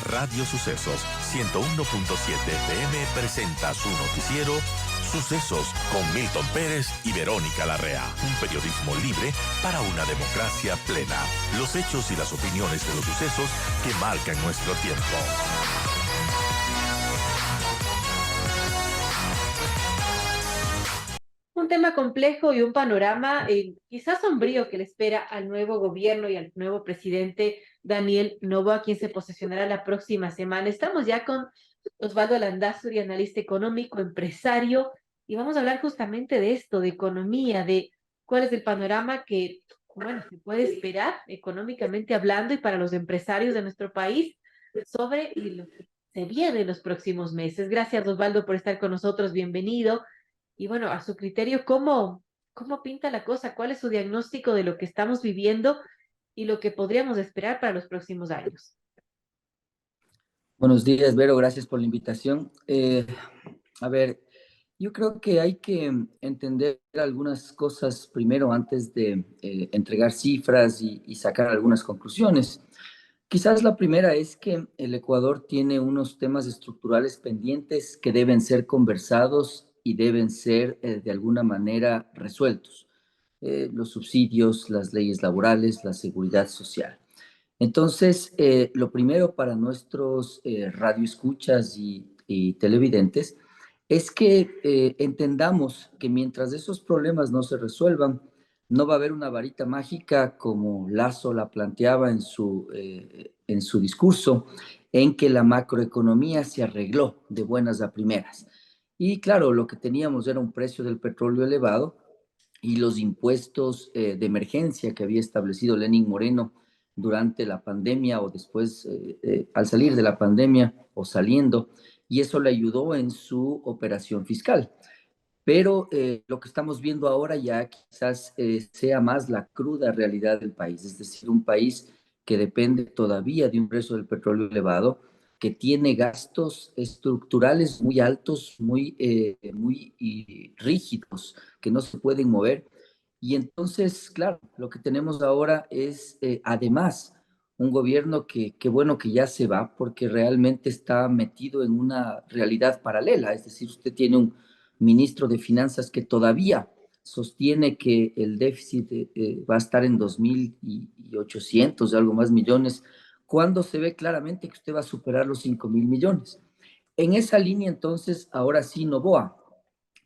Radio Sucesos 101.7 FM presenta su noticiero Sucesos con Milton Pérez y Verónica Larrea. Un periodismo libre para una democracia plena. Los hechos y las opiniones de los sucesos que marcan nuestro tiempo. Un tema complejo y un panorama quizás sombrío que le espera al nuevo gobierno y al nuevo presidente Daniel Noboa, quien se posesionará la próxima semana. Estamos ya con Osvaldo Landazuri, analista económico, empresario, y vamos a hablar justamente de esto, de economía, de cuál es el panorama que, bueno, se puede esperar económicamente hablando y para los empresarios de nuestro país sobre lo que se viene en los próximos meses. Gracias, Osvaldo, por estar con nosotros. Bienvenido. Y bueno, a su criterio, ¿cómo pinta la cosa? ¿Cuál es su diagnóstico de lo que estamos viviendo y lo que podríamos esperar para los próximos años? Buenos días, Vero, gracias por la invitación. A ver, yo creo que hay que entender algunas cosas primero antes de entregar cifras y sacar algunas conclusiones. Quizás la primera es que el Ecuador tiene unos temas estructurales pendientes que deben ser conversados y deben ser de alguna manera resueltos. Los subsidios, las leyes laborales, la seguridad social. Entonces, lo primero para nuestros radioescuchas y televidentes es que entendamos que mientras esos problemas no se resuelvan, no va a haber una varita mágica como Lazo la planteaba en su discurso, en que la macroeconomía se arregló de buenas a primeras. Y claro, lo que teníamos era un precio del petróleo elevado y los impuestos de emergencia que había establecido Lenín Moreno durante la pandemia o después al salir de la pandemia o saliendo, y eso le ayudó en su operación fiscal. Pero lo que estamos viendo ahora ya quizás sea más la cruda realidad del país, es decir, un país que depende todavía de un precio del petróleo elevado, que tiene gastos estructurales muy altos, muy rígidos, que no se pueden mover. Y entonces, claro, lo que tenemos ahora es además un gobierno que bueno que ya se va porque realmente está metido en una realidad paralela, es decir, usted tiene un ministro de Finanzas que todavía sostiene que el déficit va a estar en 2.800 y algo más millones, cuando se ve claramente que usted va a superar los 5.000 millones. En esa línea, entonces, ahora sí, Noboa,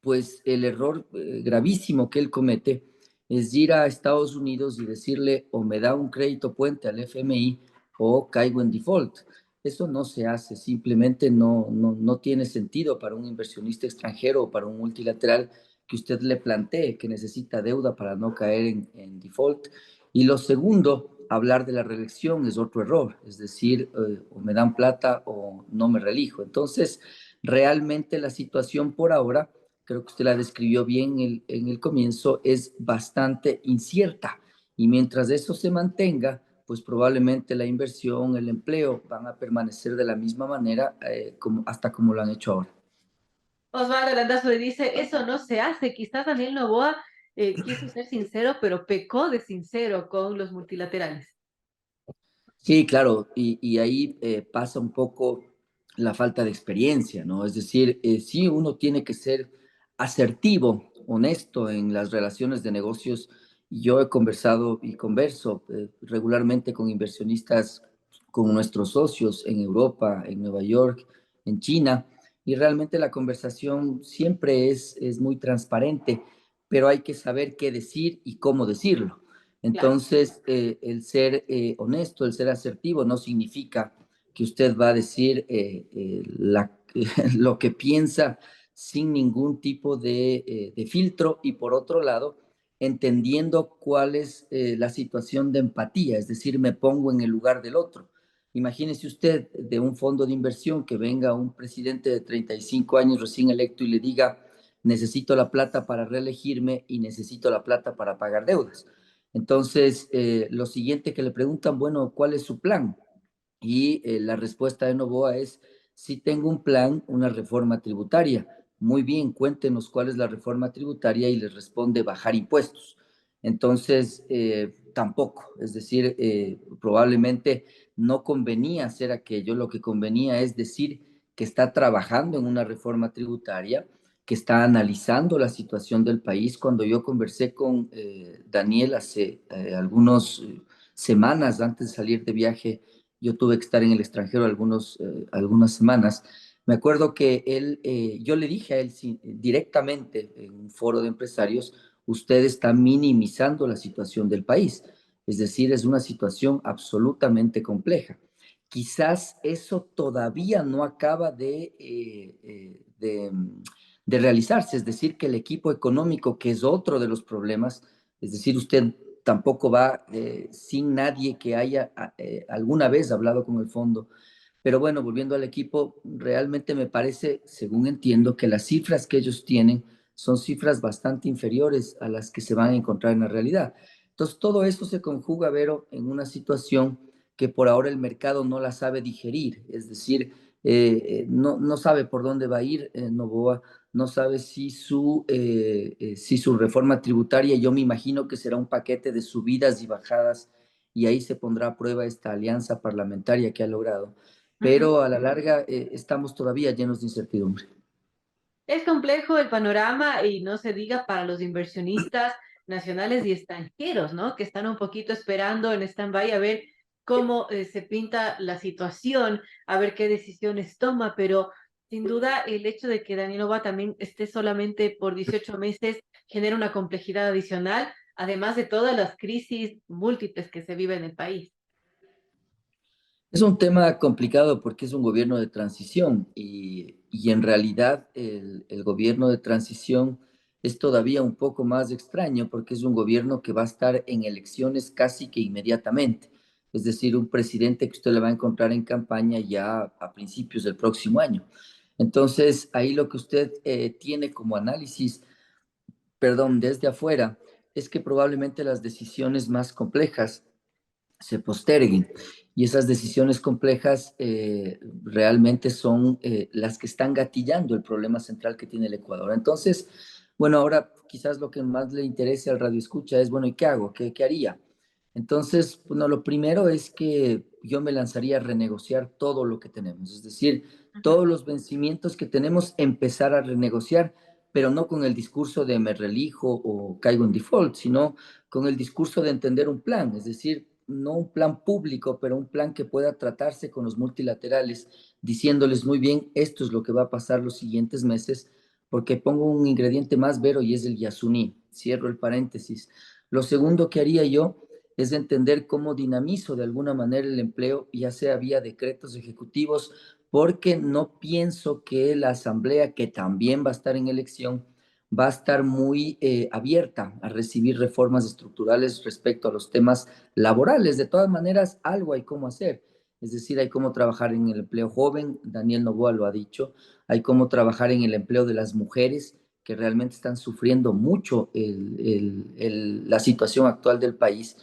pues el error gravísimo que él comete es ir a Estados Unidos y decirle o me da un crédito puente al FMI o caigo en default. Eso no se hace, simplemente no tiene sentido para un inversionista extranjero o para un multilateral que usted le plantee que necesita deuda para no caer en default. Y lo segundo, hablar de la reelección es otro error, es decir, o me dan plata o no me reelijo. Entonces, realmente la situación por ahora, creo que usted la describió bien en el comienzo, es bastante incierta. Y mientras eso se mantenga, pues probablemente la inversión, el empleo van a permanecer de la misma manera hasta como lo han hecho ahora. Osvaldo Landazuri dice, eso no se hace. Quizás Daniel Noboa quiso ser sincero, pero pecó de sincero con los multilaterales. Sí, claro, y ahí pasa un poco la falta de experiencia, ¿no? Es decir, sí, uno tiene que ser asertivo, honesto en las relaciones de negocios. Yo he conversado y converso regularmente con inversionistas, con nuestros socios en Europa, en Nueva York, en China, y realmente la conversación siempre es muy transparente, pero hay que saber qué decir y cómo decirlo. Claro. Entonces, el ser honesto, el ser asertivo, no significa que usted va a decir lo que piensa sin ningún tipo de filtro y por otro lado, entendiendo cuál es la situación de empatía, es decir, me pongo en el lugar del otro. Imagínese usted de un fondo de inversión que venga un presidente de 35 años recién electo y le diga, necesito la plata para reelegirme y necesito la plata para pagar deudas. Entonces, lo siguiente que le preguntan, bueno, ¿cuál es su plan? Y la respuesta de Noboa es, sí tengo un plan, una reforma tributaria. Muy bien, cuéntenos cuál es la reforma tributaria y les responde bajar impuestos. Entonces, tampoco. Es decir, probablemente no convenía hacer aquello, lo que convenía es decir que está trabajando en una reforma tributaria, que está analizando la situación del país. Cuando yo conversé con Daniel hace algunas semanas antes de salir de viaje, yo tuve que estar en el extranjero algunas semanas. Me acuerdo que yo le dije a él directamente en un foro de empresarios, usted está minimizando la situación del país. Es decir, es una situación absolutamente compleja. Quizás eso todavía no acaba de realizarse, es decir, que el equipo económico, que es otro de los problemas, es decir, usted tampoco va sin nadie que haya alguna vez hablado con el fondo. Pero bueno, volviendo al equipo, realmente me parece, según entiendo, que las cifras que ellos tienen son cifras bastante inferiores a las que se van a encontrar en la realidad. Entonces, todo eso se conjuga, Vero, en una situación que por ahora el mercado no la sabe digerir, es decir, no sabe por dónde va a ir Novoa, no sabe si su reforma tributaria, yo me imagino que será un paquete de subidas y bajadas, y ahí se pondrá a prueba esta alianza parlamentaria que ha logrado, Ujú. pero a la larga estamos todavía llenos de incertidumbre. Es complejo el panorama y no se diga para los inversionistas nacionales y extranjeros, ¿no? Que están un poquito esperando en stand-by a ver cómo se pinta la situación, a ver qué decisiones toma, pero sin duda el hecho de que Danielova también esté solamente por 18 meses genera una complejidad adicional, además de todas las crisis múltiples que se viven en el país. Es un tema complicado porque es un gobierno de transición y en realidad el gobierno de transición es todavía un poco más extraño porque es un gobierno que va a estar en elecciones casi que inmediatamente. Es decir, un presidente que usted le va a encontrar en campaña ya a principios del próximo año. Entonces, ahí lo que usted tiene como análisis, perdón, desde afuera, es que probablemente las decisiones más complejas se posterguen. Y esas decisiones complejas realmente son las que están gatillando el problema central que tiene el Ecuador. Entonces, bueno, ahora quizás lo que más le interese al radio escucha es, bueno, ¿y qué hago? ¿Qué haría? Entonces, bueno, lo primero es que yo me lanzaría a renegociar todo lo que tenemos, es decir, Ujú. todos los vencimientos que tenemos, empezar a renegociar, pero no con el discurso de me relijo o caigo en default, sino con el discurso de entender un plan, es decir, no un plan público, pero un plan que pueda tratarse con los multilaterales, diciéndoles muy bien, esto es lo que va a pasar los siguientes meses, porque pongo un ingrediente más, Vero, y es el Yasuní. Cierro el paréntesis. Lo segundo que haría yo es entender cómo dinamizo de alguna manera el empleo, ya sea vía decretos ejecutivos, porque no pienso que la Asamblea, que también va a estar en elección, va a estar muy abierta a recibir reformas estructurales respecto a los temas laborales. De todas maneras, algo hay cómo hacer. Es decir, hay cómo trabajar en el empleo joven, Daniel Noboa lo ha dicho, hay cómo trabajar en el empleo de las mujeres que realmente están sufriendo mucho la situación actual del país.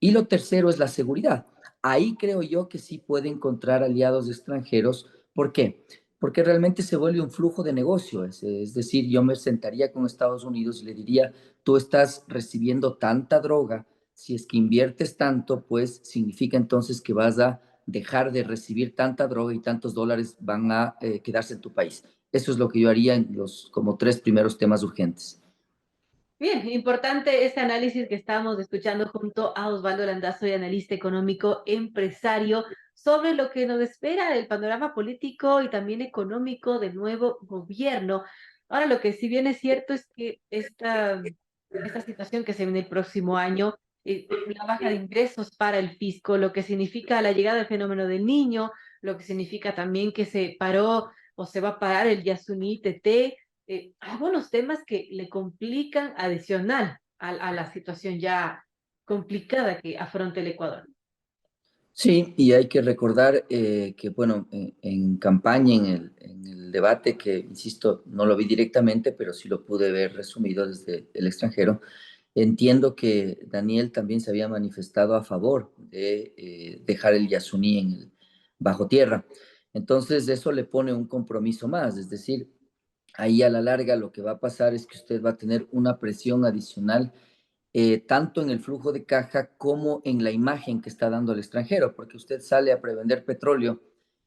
Y lo tercero es la seguridad. Ahí creo yo que sí puede encontrar aliados extranjeros. ¿Por qué? Porque realmente se vuelve un flujo de negocio. Es decir, yo me sentaría con Estados Unidos y le diría, tú estás recibiendo tanta droga, si es que inviertes tanto, pues significa entonces que vas a dejar de recibir tanta droga y tantos dólares van a quedarse en tu país. Eso es lo que yo haría en los como tres primeros temas urgentes. Bien, importante este análisis que estamos escuchando junto a Osvaldo Landazo, y analista económico empresario, sobre lo que nos espera el panorama político y también económico del nuevo gobierno. Ahora, lo que si bien es cierto es que esta situación que se viene el próximo año, la baja de ingresos para el fisco, lo que significa la llegada del fenómeno del niño, lo que significa también que se paró o se va a parar el Yasuní TT, algunos temas que le complican adicional a la situación ya complicada que afronta el Ecuador. Sí, y hay que recordar que, bueno, en campaña, en el debate, que, insisto, no lo vi directamente, pero sí lo pude ver resumido desde el extranjero, entiendo que Daniel también se había manifestado a favor de dejar el Yasuní en el bajo tierra. Entonces, eso le pone un compromiso más, es decir, ahí a la larga lo que va a pasar es que usted va a tener una presión adicional tanto en el flujo de caja como en la imagen que está dando al extranjero, porque usted sale a prevender petróleo,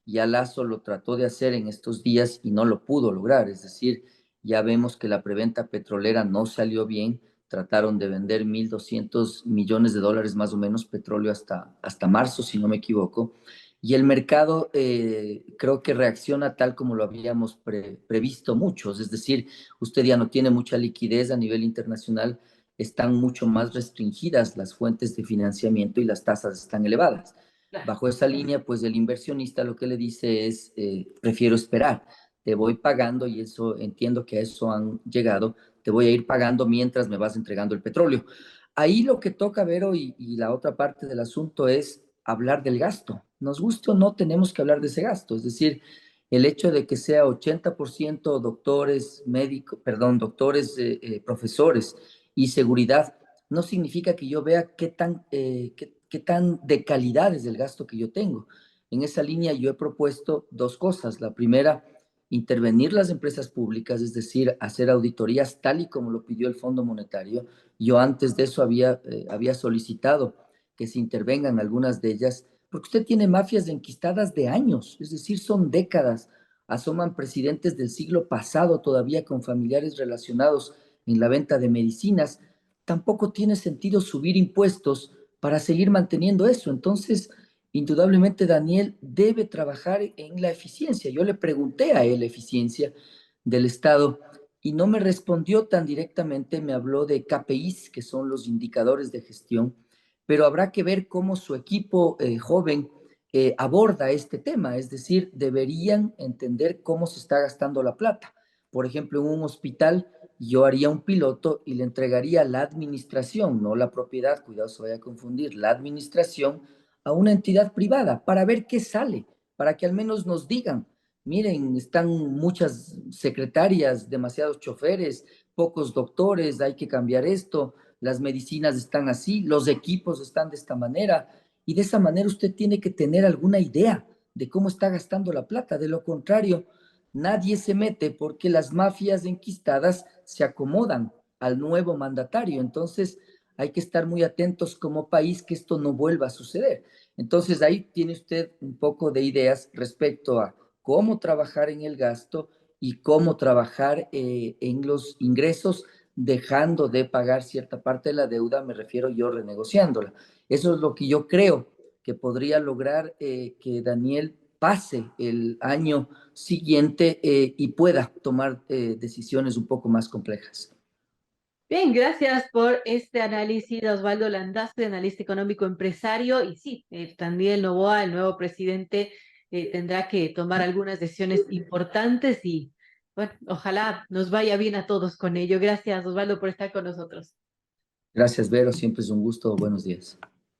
ya Lazo lo trató de hacer en estos días y no lo pudo lograr, es decir, ya vemos que la preventa petrolera no salió bien, trataron de vender 1.200 millones de dólares más o menos petróleo hasta marzo, si no me equivoco, y el mercado creo que reacciona tal como lo habíamos previsto muchos, es decir, usted ya no tiene mucha liquidez a nivel internacional, están mucho más restringidas las fuentes de financiamiento y las tasas están elevadas. Claro. Bajo esa línea, pues el inversionista lo que le dice es, prefiero esperar, te voy pagando y eso entiendo que a eso han llegado, te voy a ir pagando mientras me vas entregando el petróleo. Ahí lo que toca, Vero, y la otra parte del asunto es hablar del gasto. Nos guste o no, tenemos que hablar de ese gasto. Es decir, el hecho de que sea 80% doctores, médicos, perdón, doctores, profesores y seguridad, no significa que yo vea qué tan de calidad es el gasto que yo tengo. En esa línea yo he propuesto dos cosas. La primera, intervenir las empresas públicas, es decir, hacer auditorías tal y como lo pidió el Fondo Monetario. Yo antes de eso había solicitado que se intervengan algunas de ellas, porque usted tiene mafias enquistadas de años, es decir, son décadas. Asoman presidentes del siglo pasado todavía con familiares relacionados en la venta de medicinas. Tampoco tiene sentido subir impuestos para seguir manteniendo eso. Entonces, indudablemente Daniel debe trabajar en la eficiencia. Yo le pregunté a él la eficiencia del Estado y no me respondió tan directamente, me habló de KPIs, que son los indicadores de gestión, pero habrá que ver cómo su equipo joven aborda este tema, es decir, deberían entender cómo se está gastando la plata. Por ejemplo, en un hospital yo haría un piloto y le entregaría la administración, no la propiedad, cuidado se vaya a confundir, la administración a una entidad privada para ver qué sale, para que al menos nos digan, miren, están muchas secretarias, demasiados choferes, pocos doctores, hay que cambiar esto, las medicinas están así, los equipos están de esta manera, y de esa manera usted tiene que tener alguna idea de cómo está gastando la plata. De lo contrario, nadie se mete porque las mafias enquistadas se acomodan al nuevo mandatario. Entonces, hay que estar muy atentos como país que esto no vuelva a suceder. Entonces, ahí tiene usted un poco de ideas respecto a cómo trabajar en el gasto y cómo trabajar en los ingresos, dejando de pagar cierta parte de la deuda, me refiero yo renegociándola. Eso es lo que yo creo que podría lograr que Daniel pase el año siguiente y pueda tomar decisiones un poco más complejas. Bien, gracias por este análisis de Osvaldo Landazuri, analista económico empresario. Y sí, Daniel Noboa, el nuevo presidente, tendrá que tomar algunas decisiones importantes y, bueno, ojalá nos vaya bien a todos con ello. Gracias, Osvaldo, por estar con nosotros. Gracias, Vero. Siempre es un gusto. Buenos días.